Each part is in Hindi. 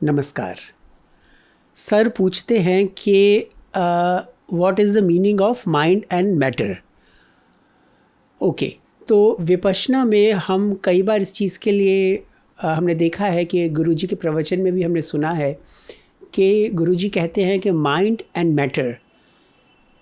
नमस्कार। सर पूछते हैं कि what is the meaning of mind and matter. Okay, तो विपश्यना में हम कई बार इस चीज़ के लिए हमने देखा है कि गुरुजी के प्रवचन में भी हमने सुना है कि गुरुजी कहते हैं कि mind and matter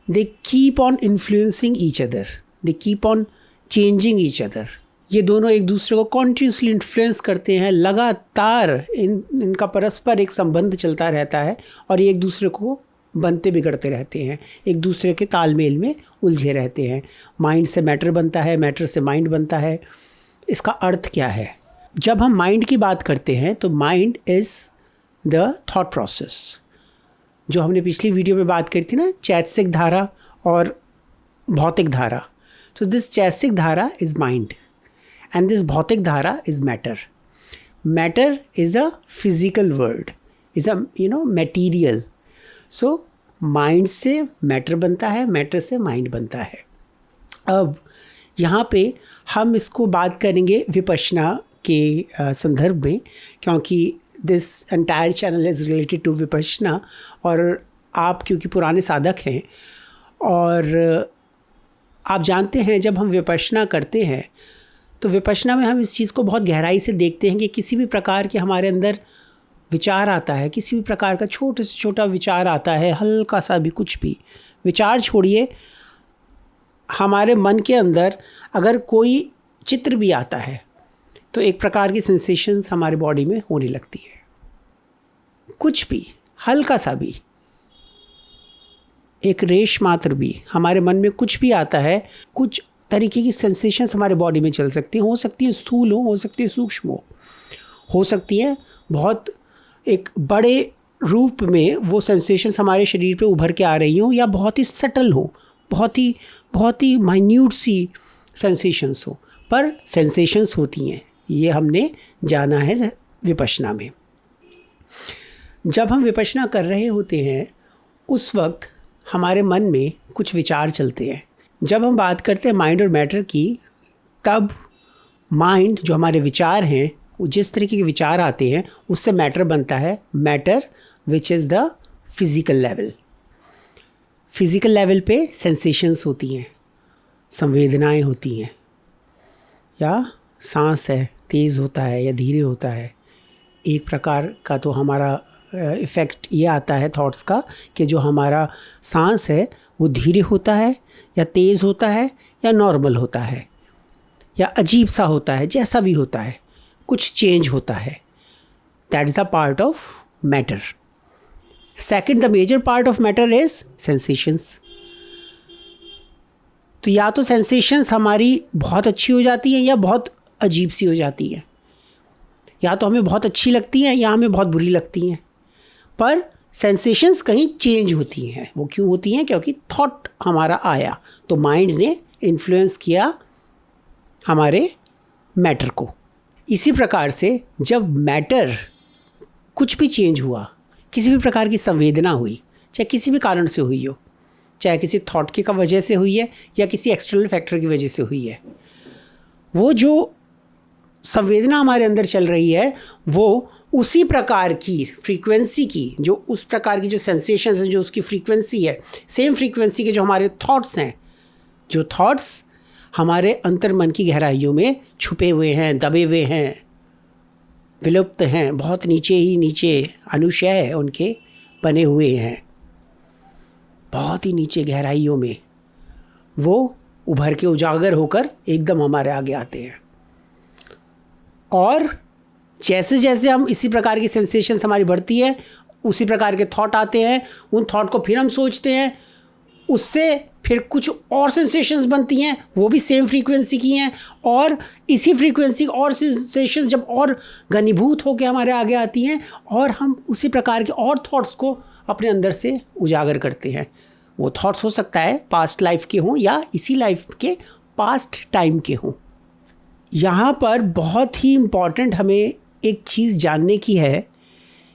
they keep on influencing each other, they keep on changing each other. ये दोनों एक दूसरे को कॉन्टिन्यूसली इन्फ्लुएंस करते हैं, लगातार इनका परस्पर एक संबंध चलता रहता है और ये एक दूसरे को बनते बिगड़ते रहते हैं, एक दूसरे के तालमेल में उलझे रहते हैं। माइंड से मैटर बनता है, मैटर से माइंड बनता है। इसका अर्थ क्या है? जब हम माइंड की बात करते हैं तो mind is the thought process, जो हमने पिछली वीडियो में बात करी थी ना, चैतसिक धारा और भौतिक धारा। तो दिस चैतसिक धारा is mind and this bhautik dhara is matter. Matter is a physical word, is a material. So mind से matter बनता है, matter से mind बनता है। अब यहाँ पे हम इसको बात करेंगे विपश्यना के संदर्भ में, क्योंकि this entire channel is related to Vipassana. और आप क्योंकि पुराने साधक हैं और आप जानते हैं जब हम विपश्यना करते हैं तो विपश्यना में हम इस चीज़ को बहुत गहराई से देखते हैं कि किसी भी प्रकार के हमारे अंदर विचार आता है, किसी भी प्रकार का छोटे से छोटा विचार आता है, हल्का सा भी, कुछ भी विचार छोड़िए, हमारे मन के अंदर अगर कोई चित्र भी आता है तो एक प्रकार की सेंसेशंस हमारे बॉडी में होने लगती है। कुछ भी, हल्का सा भी, एक रेश मात्र भी हमारे मन में कुछ भी आता है, कुछ तरीके की सेंसेशंस हमारे बॉडी में चल सकती हैं। हो सकती है स्थूल हो सकती है सूक्ष्म हो सकती है बहुत एक बड़े रूप में वो सेंसेशंस हमारे शरीर पे उभर के आ रही हों, या बहुत ही सटल हो, बहुत ही माइन्यूट सी सेंसेशंस हो, पर सेंसेशंस होती हैं। ये हमने जाना है विपश्यना में। जब हम विपश्यना कर रहे होते हैं उस वक्त हमारे मन में कुछ विचार चलते हैं। जब हम बात करते हैं माइंड और मैटर की, तब माइंड जो हमारे विचार हैं, वो जिस तरीके के विचार आते हैं उससे मैटर बनता है। Matter which is the physical level. Physical level पे सेंसेशंस होती हैं, संवेदनाएं होती हैं, या सांस है, तेज़ होता है या धीरे होता है। एक प्रकार का तो हमारा इफ़ेक्ट ये आता है थॉट्स का कि जो हमारा सांस है वो धीरे होता है या तेज़ होता है या नॉर्मल होता है या अजीब सा होता है, जैसा भी होता है, कुछ चेंज होता है। That is a part of matter. Second, the major part of matter is sensations. तो या तो सेंसेशंस हमारी बहुत अच्छी हो जाती हैं या बहुत अजीब सी हो जाती हैं, या तो हमें बहुत अच्छी लगती हैं या हमें बहुत बुरी लगती हैं, पर सेंसेशंस कहीं चेंज होती हैं। वो क्यों होती हैं? क्योंकि थॉट हमारा आया, तो माइंड ने इन्फ्लुएंस किया हमारे मैटर को। इसी प्रकार से जब मैटर कुछ भी चेंज हुआ, किसी भी प्रकार की संवेदना हुई, चाहे किसी भी कारण से हुई हो, चाहे किसी थॉट की वजह से हुई है या किसी एक्सटर्नल फैक्टर की वजह से हुई है, वो जो संवेदना हमारे अंदर चल रही है वो उसी प्रकार की फ्रीक्वेंसी की, जो उस प्रकार की जो सेंसेशंस हैं, जो उसकी फ्रीक्वेंसी है, सेम फ्रीक्वेंसी के जो हमारे थॉट्स हैं, जो थॉट्स हमारे अंतर्मन की गहराइयों में छुपे हुए हैं, दबे हुए हैं, विलुप्त हैं, बहुत नीचे ही नीचे अनुशय उनके बने हुए हैं, बहुत ही नीचे गहराइयों में वो उभर के उजागर होकर एकदम हमारे आगे आते हैं। और जैसे जैसे हम इसी प्रकार की सेंसेशंस हमारी बढ़ती है, उसी प्रकार के थॉट आते हैं, उन थॉट को फिर हम सोचते हैं, उससे फिर कुछ और सेंसेशंस बनती हैं, वो भी सेम फ्रीक्वेंसी की हैं, और इसी फ्रीक्वेंसी और सेंसेशंस जब और घनीभूत होकर हमारे आगे आती हैं और हम उसी प्रकार के और थॉट्स को अपने अंदर से उजागर करते हैं। वो थॉट्स हो सकता है पास्ट लाइफ के हों या इसी लाइफ के पास्ट टाइम के हों। यहाँ पर बहुत ही इम्पॉर्टेंट हमें एक चीज़ जानने की है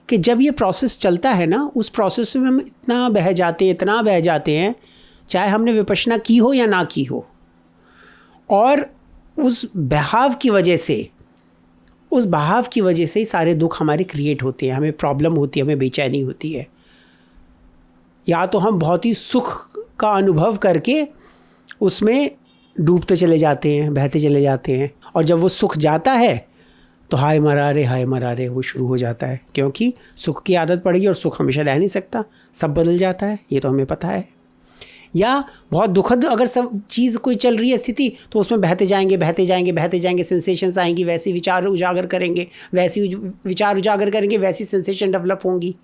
कि जब ये प्रोसेस चलता है ना, उस प्रोसेस में हम इतना बह जाते हैं, चाहे हमने विपश्यना की हो या ना की हो, और उस बहाव की वजह से उस बहाव की वजह से ही सारे दुख हमारे क्रिएट होते हैं, हमें प्रॉब्लम होती है, हमें बेचैनी होती है। या तो हम बहुत ही सुख का अनुभव करके उसमें डूबते चले जाते हैं, बहते चले जाते हैं, और जब वो सुख जाता है तो हाय मरा रे वो शुरू हो जाता है, क्योंकि सुख की आदत पड़ेगी और सुख हमेशा रह नहीं सकता, सब बदल जाता है, ये तो हमें पता है। या बहुत दुखद अगर सब चीज़ कोई चल रही है स्थिति, तो उसमें बहते जाएंगे, सेंसेशंस आएंगी, वैसे विचार उजागर करेंगे, वैसी सेंसेशन डेवलप होंगी,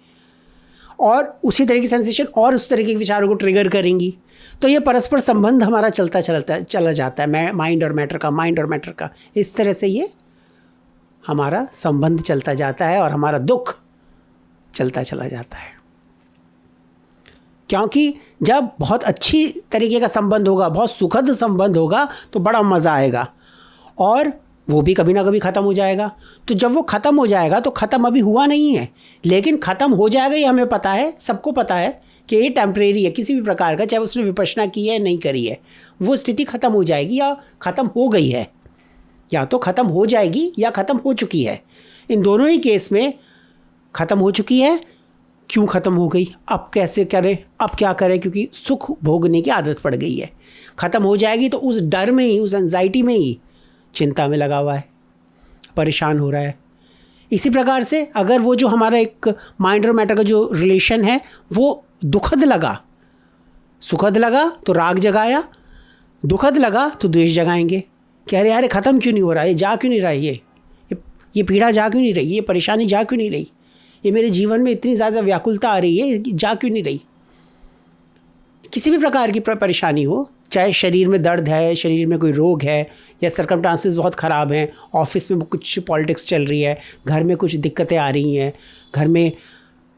और उसी तरह की सेंसेशन और उस तरह के विचारों को ट्रिगर करेंगी। तो ये परस्पर संबंध हमारा चला जाता है, माइंड और मैटर का। इस तरह से ये हमारा संबंध चलता जाता है और हमारा दुख चलता चला जाता है। क्योंकि जब बहुत अच्छी तरीके का संबंध होगा, बहुत सुखद संबंध होगा, तो बड़ा मज़ा आएगा, और वो भी कभी ना कभी ख़त्म हो जाएगा। तो जब वो ख़त्म हो जाएगा, तो ख़त्म अभी हुआ नहीं है, लेकिन ख़त्म हो जाएगा, ये हमें पता है, सबको पता है कि ये टेम्परेरी है किसी भी प्रकार का, चाहे उसने विपश्यना की है नहीं करी है, वो स्थिति ख़त्म हो जाएगी या ख़त्म हो गई है, या तो ख़त्म हो जाएगी या ख़त्म हो चुकी है। इन दोनों ही केस में ख़त्म हो चुकी है। क्यों ख़त्म हो गई, अब कैसे करें, अब क्या करें, क्योंकि सुख भोगने की आदत पड़ गई है। ख़त्म हो जाएगी तो उस डर में ही, उस एंजाइटी में ही चिंता में लगा हुआ है, परेशान हो रहा है। इसी प्रकार से अगर वो जो हमारा एक माइंड और मैटर का जो रिलेशन है वो दुखद लगा, सुखद लगा तो राग जगाया, दुखद लगा तो द्वेष जगाएंगे कि अरे यार ख़त्म क्यों नहीं हो रहा, ये जा क्यों नहीं रहा, ये पीड़ा जा क्यों नहीं रही, ये परेशानी जा क्यों नहीं रही, ये मेरे जीवन में इतनी ज़्यादा व्याकुलता आ रही है, जा क्यों नहीं रही। किसी भी प्रकार की परेशानी हो, चाहे शरीर में दर्द है, शरीर में कोई रोग है, या सर्कमस्टांसेस बहुत ख़राब हैं, ऑफिस में कुछ पॉलिटिक्स चल रही है, घर में कुछ दिक्कतें आ रही हैं, घर में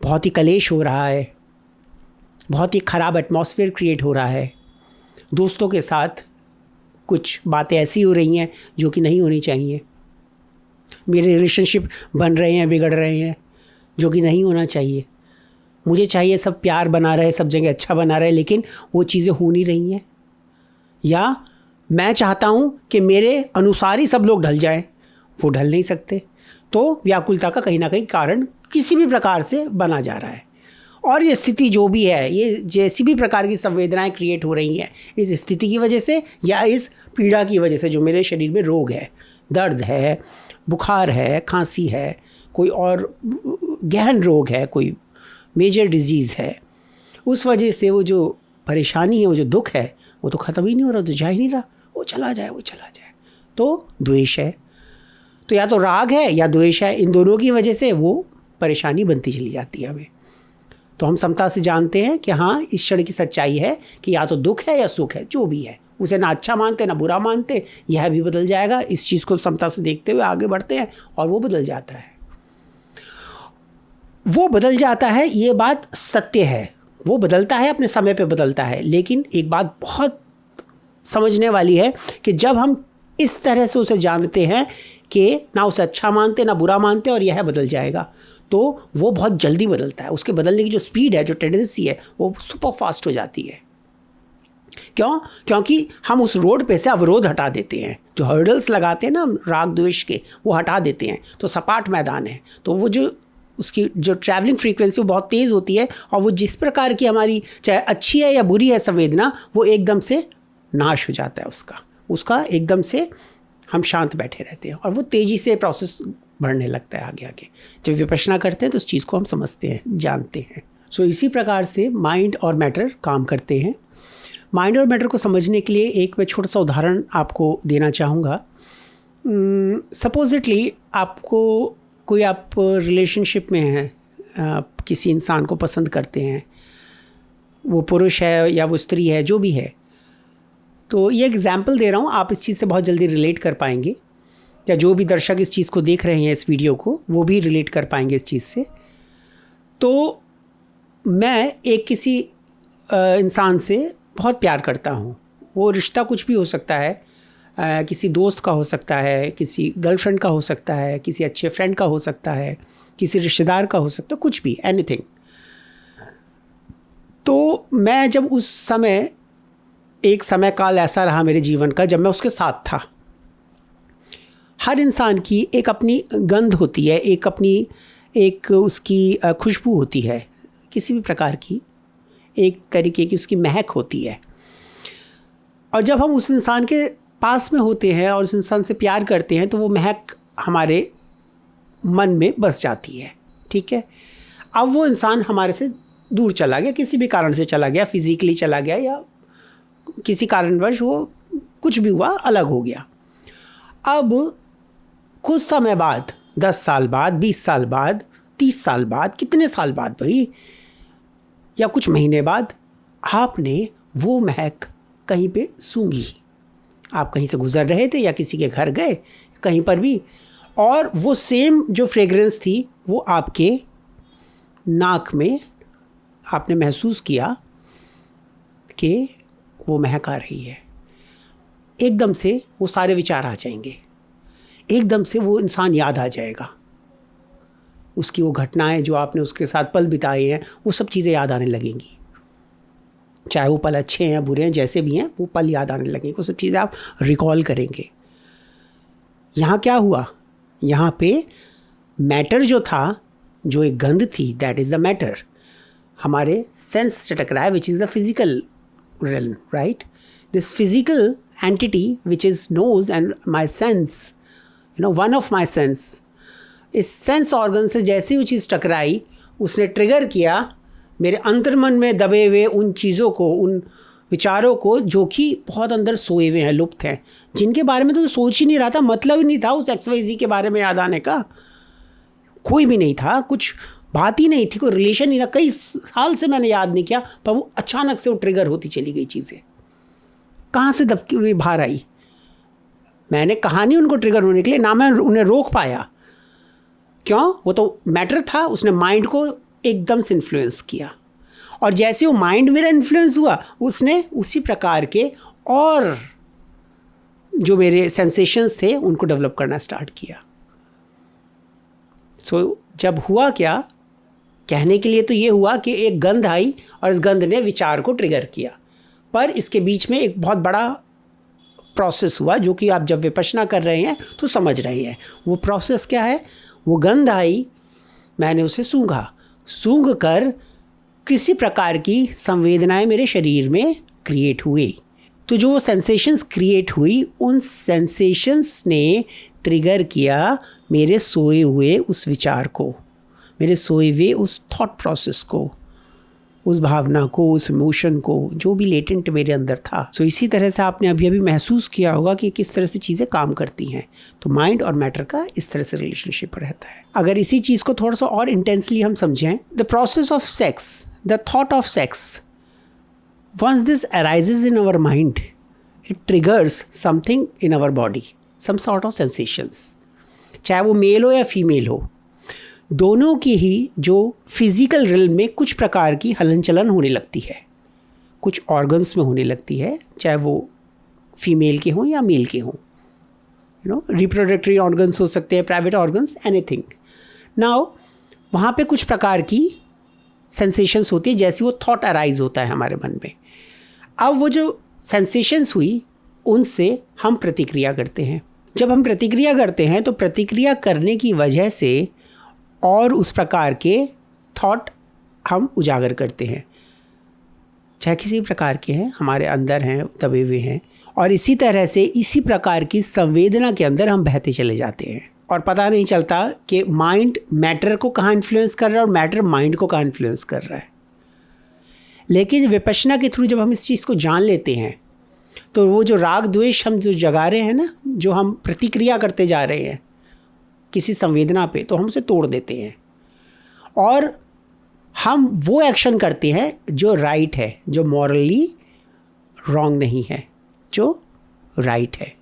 बहुत ही कलेश हो रहा है, बहुत ही ख़राब एटमॉस्फेयर क्रिएट हो रहा है, दोस्तों के साथ कुछ बातें ऐसी हो रही हैं जो कि नहीं होनी चाहिए, मेरे रिलेशनशिप बन रहे हैं, बिगड़ रहे हैं, जो कि नहीं होना चाहिए। मुझे चाहिए सब प्यार बना रहे, सब जगह अच्छा बना रहे, लेकिन वो चीज़ें हो नहीं रही हैं। या मैं चाहता हूँ कि मेरे अनुसार ही सब लोग ढल जाएं, वो ढल नहीं सकते। तो व्याकुलता का कहीं ना कहीं कारण किसी भी प्रकार से बना जा रहा है। और ये स्थिति जो भी है, ये जैसी भी प्रकार की संवेदनाएं क्रिएट हो रही हैं, इस स्थिति की वजह से या इस पीड़ा की वजह से, जो मेरे शरीर में रोग है, दर्द है, बुखार है, खांसी है, कोई और गहन रोग है, कोई मेजर डिजीज़ है, उस वजह से वो जो परेशानी है, वो जो दुख है, वो तो ख़त्म ही नहीं हो रहा, तो जा ही नहीं रहा, वो चला जाए। तो द्वेष है, तो या तो राग है या द्वेष है, इन दोनों की वजह से वो परेशानी बनती चली जाती है हमें। तो हम समता से जानते हैं कि हाँ, इस क्षण की सच्चाई है कि या तो दुख है या सुख है, जो भी है, उसे ना अच्छा मानते ना बुरा मानते, यह भी बदल जाएगा। इस चीज़ को समता से देखते हुए आगे बढ़ते हैं और वो बदल जाता है। वो बदल जाता है, ये बात सत्य है, वो बदलता है, अपने समय पे बदलता है। लेकिन एक बात बहुत समझने वाली है कि जब हम इस तरह से उसे जानते हैं कि ना उसे अच्छा मानते ना बुरा मानते और यह बदल जाएगा, तो वो बहुत जल्दी बदलता है। उसके बदलने की जो स्पीड है, जो टेंडेंसी है, वो सुपर फास्ट हो जाती है। क्यों? क्योंकि हम उस रोड पे से अवरोध हटा देते हैं, जो हर्डल्स लगाते हैं ना राग द्वेष के, वो हटा देते हैं, तो सपाट मैदान है। तो वो जो उसकी जो ट्रैवलिंग फ्रीक्वेंसी वो बहुत तेज़ होती है, और वो जिस प्रकार की हमारी चाहे अच्छी है या बुरी है संवेदना, वो एकदम से नाश हो जाता है उसका एकदम से हम शांत बैठे रहते हैं, और वो तेज़ी से प्रोसेस बढ़ने लगता है आगे। जब विपश्यना करते हैं तो उस चीज़ को हम समझते हैं, जानते हैं। सो इसी प्रकार से माइंड और मैटर काम करते हैं। माइंड और मैटर को समझने के लिए एक मैं छोटा सा उदाहरण आपको देना चाहूँगा। सपोजिटली आपको कोई, आप रिलेशनशिप में हैं, आप किसी इंसान को पसंद करते हैं, वो पुरुष है या वो स्त्री है, जो भी है। तो ये एग्जाम्पल दे रहा हूँ, आप इस चीज़ से बहुत जल्दी रिलेट कर पाएंगे, या जो भी दर्शक इस चीज़ को देख रहे हैं, इस वीडियो को, वो भी रिलेट कर पाएंगे इस चीज़ से। तो मैं एक किसी इंसान से बहुत प्यार करता हूँ। वो रिश्ता कुछ भी हो सकता है, किसी दोस्त का हो सकता है, किसी गर्लफ्रेंड का हो सकता है, किसी अच्छे फ्रेंड का हो सकता है, किसी रिश्तेदार का हो सकता है, कुछ भी, एनीथिंग। तो मैं जब उस समय, एक समय काल ऐसा रहा मेरे जीवन का जब मैं उसके साथ था, हर इंसान की एक अपनी गंध होती है, एक अपनी एक उसकी खुशबू होती है, किसी भी प्रकार की एक तरीके की उसकी महक होती है। और जब हम उस इंसान के पास में होते हैं और उस इंसान से प्यार करते हैं तो वो महक हमारे मन में बस जाती है, ठीक है। अब वो इंसान हमारे से दूर चला गया, किसी भी कारण से चला गया, फिजिकली चला गया या किसी कारणवश वो कुछ भी हुआ, अलग हो गया। अब कुछ समय बाद, 10 साल बाद, 20 साल बाद, 30 साल बाद, कितने साल बाद भाई, या कुछ महीने बाद आपने वो महक कहीं पे सूंघी। आप कहीं से गुजर रहे थे या किसी के घर गए, कहीं पर भी, और वो सेम जो फ्रेग्रेंस थी वो आपके नाक में आपने महसूस किया कि वो महक आ रही है। एकदम से वो सारे विचार आ जाएंगे, एकदम से वो इंसान याद आ जाएगा, उसकी वो घटनाएं जो आपने उसके साथ पल बिताए हैं वो सब चीज़ें याद आने लगेंगी। चाहे वो पल अच्छे हैं बुरे हैं, जैसे भी हैं वो पल याद आने लगेंगे, वो सब चीज़ें आप रिकॉल करेंगे। यहाँ क्या हुआ, यहाँ पे मैटर जो था, जो एक गंध थी, दैट इज़ द मैटर, हमारे सेंस से टकराया, which is the physical realm, right? This physical entity which is nose and my sense, one of my sense, इस सेंस ऑर्गन से जैसे वो चीज़ टकराई, उसने ट्रिगर किया मेरे अंतर्मन में दबे हुए उन चीज़ों को, उन विचारों को जो कि बहुत अंदर सोए हुए हैं, लुप्त हैं, जिनके बारे में तो सोच ही नहीं रहा था, मतलब ही नहीं था उस XYZ के बारे में याद आने का, कोई भी नहीं था, कुछ बात ही नहीं थी, कोई रिलेशन नहीं था, कई साल से मैंने याद नहीं किया, पर वो अचानक से वो ट्रिगर होती चली गई चीज़ें। कहाँ से दबकी हुई बाहर आई, मैंने कहा नहीं उनको ट्रिगर होने के लिए, ना मैं उन्हें रोक पाया, क्यों, वो तो मैटर था, उसने माइंड को एकदम से इन्फ्लुएंस किया, और जैसे वो माइंड मेरा इन्फ्लुएंस हुआ, उसने उसी प्रकार के और जो मेरे सेंसेशंस थे उनको डेवलप करना स्टार्ट किया। सो जब हुआ क्या, कहने के लिए तो ये हुआ कि एक गंध आई और इस गंध ने विचार को ट्रिगर किया, पर इसके बीच में एक बहुत बड़ा प्रोसेस हुआ जो कि आप जब विपश्यना कर रहे हैं तो समझ रहे हैं। वो प्रोसेस क्या है, वो गंध आई, मैंने उसे सूंघ कर किसी प्रकार की संवेदनाएं मेरे शरीर में क्रिएट हुई। तो जो वो सेंसेशंस क्रिएट हुई, उन सेंसेशंस ने ट्रिगर किया मेरे सोए हुए उस विचार को, मेरे सोए हुए उस थॉट प्रोसेस को, उस भावना को, उस इमोशन को, जो भी लेटेंट मेरे अंदर था। सो इसी तरह से आपने अभी अभी महसूस किया होगा कि किस तरह से चीज़ें काम करती हैं। तो माइंड और मैटर का इस तरह से रिलेशनशिप रहता है। अगर इसी चीज़ को थोड़ा सा और इंटेंसली हम समझें, the process of sex, the thought of sex, once this arises in our mind, it triggers something in our body, some sort of sensations, चाहे वो मेल हो या फीमेल हो, दोनों की ही जो फिजिकल रिल्म में कुछ प्रकार की हलन चलन होने लगती है, कुछ ऑर्गन्स में होने लगती है, चाहे वो फीमेल के हों या मेल के हों, रिप्रोडक्टरी ऑर्गन्स हो सकते हैं, प्राइवेट ऑर्गन्स, एनीथिंग। नाउ वहाँ पे कुछ प्रकार की सेंसेशंस होती है, जैसे वो थॉट अराइज होता है हमारे मन में। अब वो जो सेंसेशंस हुई, उनसे हम प्रतिक्रिया करते हैं। जब हम प्रतिक्रिया करते हैं तो प्रतिक्रिया करने की वजह से और उस प्रकार के थॉट हम उजागर करते हैं, चाहे किसी प्रकार के हैं, हमारे अंदर हैं, दबे हुए हैं, और इसी तरह से इसी प्रकार की संवेदना के अंदर हम बहते चले जाते हैं और पता नहीं चलता कि माइंड मैटर को कहाँ इन्फ्लुएंस कर रहा है और मैटर माइंड को कहाँ इन्फ्लुएंस कर रहा है। लेकिन विपश्यना के थ्रू जब हम इस चीज़ को जान लेते हैं तो वो जो राग द्वेष हम जो जगा रहे हैं ना, जो हम प्रतिक्रिया करते जा रहे हैं किसी संवेदना पे, तो हम उसे तोड़ देते हैं और हम वो एक्शन करते हैं जो राइट है, जो मॉरली रॉन्ग नहीं है, जो राइट है,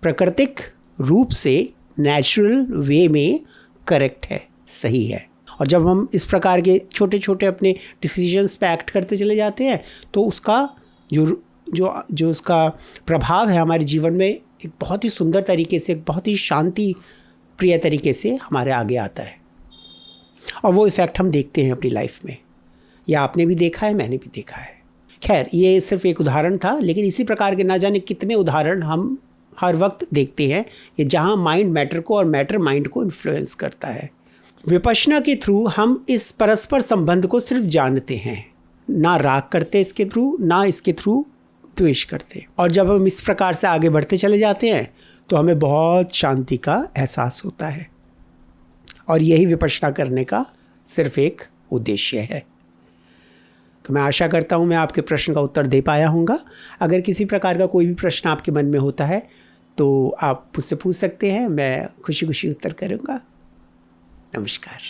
प्राकृतिक रूप से नेचुरल वे में करेक्ट है, सही है। और जब हम इस प्रकार के छोटे छोटे अपने डिसीजंस पे एक्ट करते चले जाते हैं तो उसका जो उसका प्रभाव है हमारे जीवन में एक बहुत ही सुंदर तरीके से, एक बहुत ही शांति प्रिय तरीके से हमारे आगे आता है। और वो इफ़ेक्ट हम देखते हैं अपनी लाइफ में, या आपने भी देखा है, मैंने भी देखा है। खैर, ये सिर्फ एक उदाहरण था, लेकिन इसी प्रकार के ना जाने कितने उदाहरण हम हर वक्त देखते हैं कि जहाँ माइंड मैटर को और मैटर माइंड को इन्फ्लुएंस करता है। विपश्यना के थ्रू हम इस परस्पर संबंध को सिर्फ जानते हैं, ना राग करते इसके थ्रू, ना इसके थ्रू द्वेष करते। और जब हम इस प्रकार से आगे बढ़ते चले जाते हैं तो हमें बहुत शांति का एहसास होता है। और यही विपश्यना करने का सिर्फ एक उद्देश्य है। तो मैं आशा करता हूँ मैं आपके प्रश्न का उत्तर दे पाया हूँगा। अगर किसी प्रकार का कोई भी प्रश्न आपके मन में होता है तो आप मुझसे पूछ सकते हैं, मैं खुशी खुशी उत्तर करूँगा। नमस्कार।